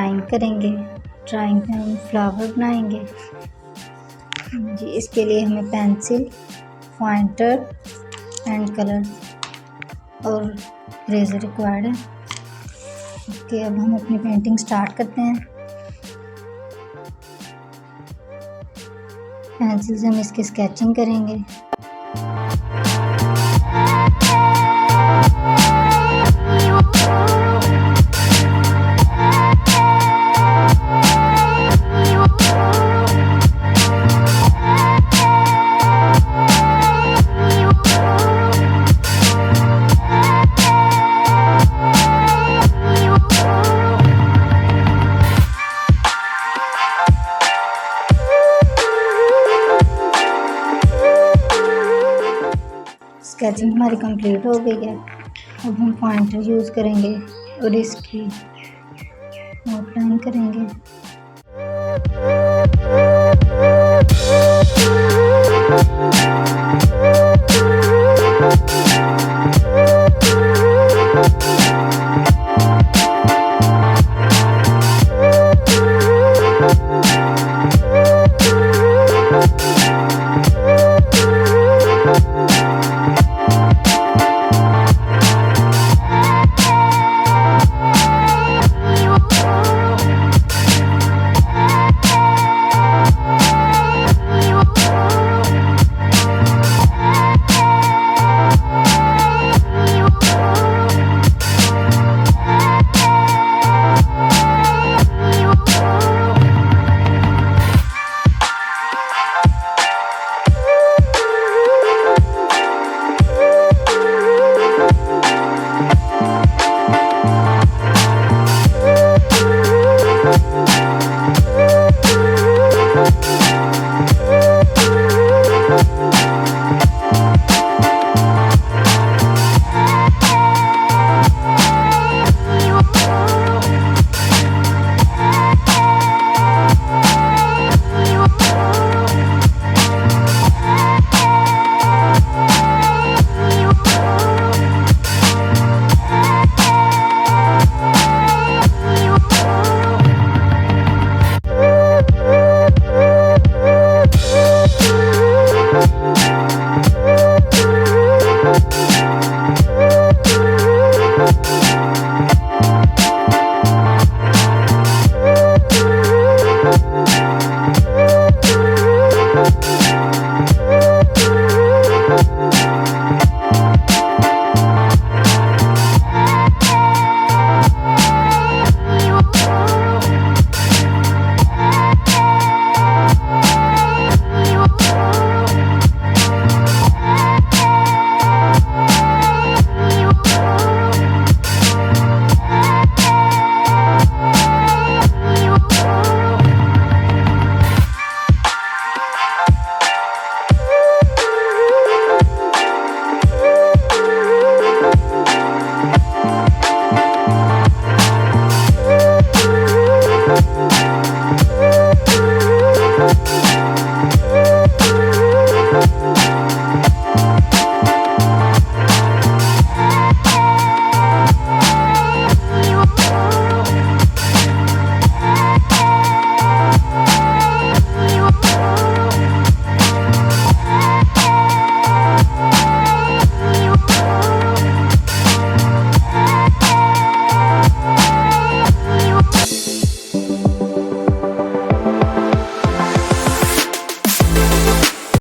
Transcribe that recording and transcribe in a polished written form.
Drawing करेंगे। Drawing में हम फ्लावर बनाएंगे जी। इसके लिए हमें पेंसिल, पॉइंटर एंड कलर और इरेजर रिक्वायर्ड है। ओके, अब हम अपनी पेंटिंग स्टार्ट करते हैं। पेंसिल से हम इसकी स्केचिंग करेंगे। स्केचिंग हमारी कंप्लीट हो गई है। अब हम पॉइंटर यूज़ करेंगे और इसकी आउटलाइन करेंगे।